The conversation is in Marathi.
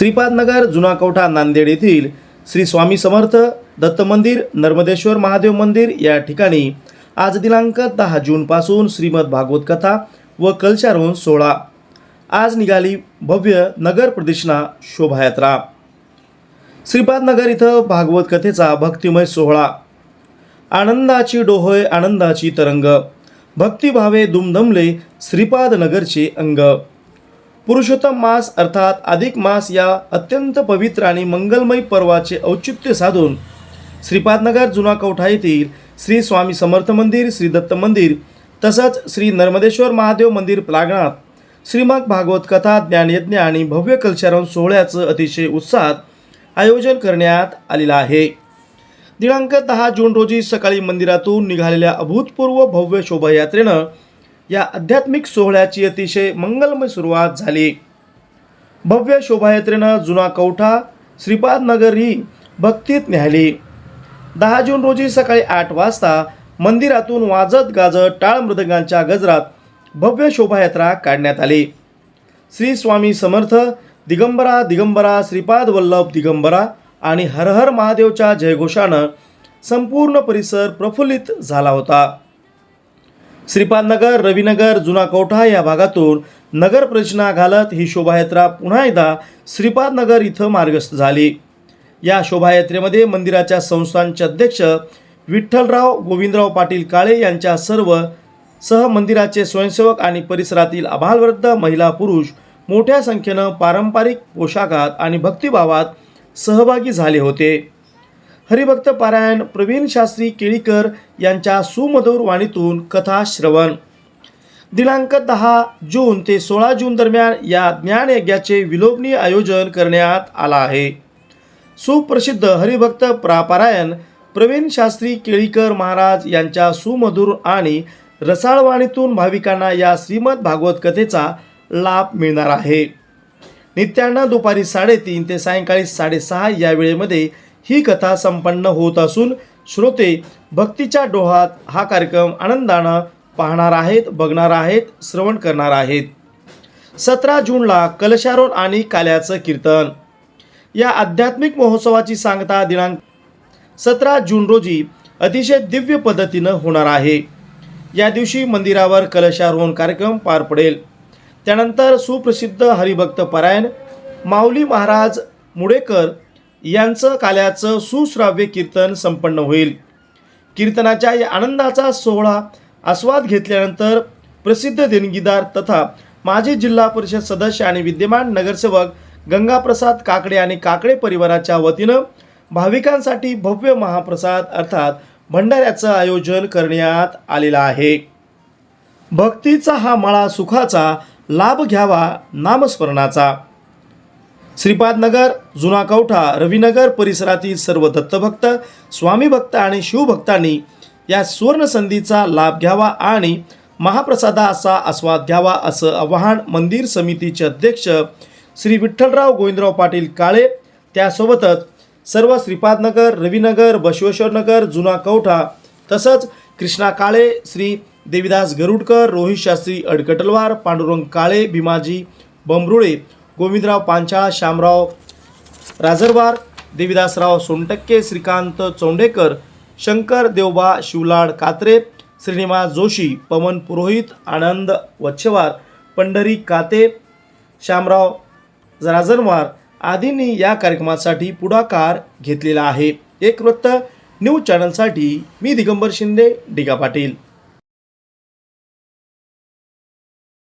श्रीपादनगर जुना कवठा नांदेड येथील श्री स्वामी समर्थ दत्त मंदिर नर्मदेश्वर महादेव मंदिर या ठिकाणी आज दिनांक 10 जून पासून श्रीमद भागवत कथा व कलशारोहण सोहळा आज निघाली भव्य नगर प्रदक्षिणा शोभायात्रा। श्रीपादनगर इथं भागवत कथेचा भक्तिमय सोहळा, आनंदाची डोहोय आनंदाची तरंग, भक्तिभावे दुमदमले श्रीपादनगरचे अंग। पुरुषोत्तम मास अर्थात अधिक मास या अत्यंत पवित्र आणि मंगलमय पर्वाचे औचित्य साधून श्रीपादनगर जुना कवठा येथील श्री स्वामी समर्थ मंदिर, श्री दत्त मंदिर तसंच श्री नर्मदेश्वर महादेव मंदिर प्रांगणात श्रीमद भागवत कथा, ज्ञानयज्ञ आणि भव्य कलशारोहण सोहळ्याचं अतिशय उत्साहात आयोजन करण्यात आलेलं आहे। दिनांक 10 जून रोजी सकाळी मंदिरातून निघालेल्या अभूतपूर्व भव्य शोभायात्रेनं या आध्यात्मिक सोहळ्याची अतिशय मंगलमय सुरुवात झाली। भव्य शोभायात्रेनं जुना कवठा श्रीपादनगर ही भक्तीत न्याहाळली। 10 जून रोजी सकाळी 8 वाजता मंदिरातून वाजत गाजत टाळ मृदंगांच्या गजरात भव्य शोभायात्रा काढण्यात आली। श्री स्वामी समर्थ दिगंबरा दिगंबरा श्रीपाद वल्लभ दिगंबरा आणि हर हर महादेवच्या जयघोषानं संपूर्ण परिसर प्रफुल्लित झाला होता। श्रीपादनगर, रविनगर, जुना कवठा या भागातून नगर प्रदक्षिणा घालत ही शोभायात्रा पुन्हा एकदा श्रीपादनगर इथं मार्गस्थ झाली। या शोभायात्रेमध्ये मंदिराच्या संस्थानचे अध्यक्ष विठ्ठलराव गोविंदराव पाटील काळे यांच्या सह मंदिराचे स्वयंसेवक आणि परिसरातील आबालवृद्ध महिला पुरुष मोठ्या संख्येनं पारंपरिक पोशाखात आणि भक्तिभावात सहभागी झाले होते। हरिभक्त पारायण प्रवीण शास्त्री केळीकर यांच्या सुमधुर वाणीतून कथा श्रवण। दिनांक 10 जून ते 16 जून दरम्यान या ज्ञानयज्ञाचे विलोभनीय आयोजन करण्यात आला आहे। सुप्रसिद्ध हरिभक्त पारायण प्रवीण शास्त्री केळीकर महाराज यांच्या सुमधुर आणि रसाळ वाणीतून भाविकांना या श्रीमद भागवत कथेचा लाभ मिळणार आहे। नित्यानं दुपारी 3:30 ते सायंकाळी 6:30 या वेळेमध्ये ही कथा संपन्न होत असून श्रोते भक्तीच्या डोहात हा कार्यक्रम आनंदानं पाहणार आहेत, बघणार आहेत, श्रवण करणार आहेत। 17 जूनला कलशारोहण आणि काल्याचं कीर्तन या आध्यात्मिक महोत्सवाची सांगता दिनांक 17 जून रोजी अतिशय दिव्य पद्धतीनं होणार आहे। या दिवशी मंदिरावर कलशारोहण कार्यक्रम पार पडेल। त्यानंतर सुप्रसिद्ध हरिभक्त पारायण माऊली महाराज मुडेकर यांचं काल्याचं सुश्राव्य कीर्तन संपन्न होईल। कीर्तनाच्या या आनंदाचा सोहळा आस्वाद घेतल्यानंतर प्रसिद्ध देणगीदार तथा माजी जिल्हा परिषद सदस्य आणि विद्यमान नगरसेवक गंगाप्रसाद काकडे आणि काकडे परिवाराच्या वतीनं भाविकांसाठी भव्य महाप्रसाद अर्थात भंडाऱ्याचं आयोजन करण्यात आलेलं आहे। भक्तीचा हा मळा सुखाचा, लाभ घ्यावा नामस्मरणाचा। श्रीपादनगर, जुना कवठा, रविनगर परिसरातील सर्व दत्तभक्त, स्वामी भक्त आणि शिवभक्तांनी या सुवर्ण संधीचा लाभ घ्यावा आणि महाप्रसादाचा आस्वाद घ्यावा असं आवाहन मंदिर समितीचे अध्यक्ष श्री विठ्ठलराव गोविंदराव पाटील काळे, त्यासोबतच सर्व श्रीपादनगर, रविनगर, बसवेश्वरनगर, जुना कवठा तसंच कृष्णा काळे, श्री देवीदास गरुडकर, रोहित शास्त्री अडकटलवार, पांडुरंग काळे, भीमाजी बंबरुळे, गोविंदराव पांचाळ, श्यामराव राजरवार, देवीदासराव सोनटक्के, श्रीकांत चौंडेकर, शंकर देवबा शिवलाड कात्रे, श्रीनिवास जोशी, पवन पुरोहित, आनंद वच्छवार, पंढरी काते, श्यामराव राजरवार आदींनी या कार्यक्रमासाठी पुढाकार घेतलेला आहे। एक वृत्त न्यूज चॅनलसाठी मी दिगंबर शिंदे, डिगा पाटील।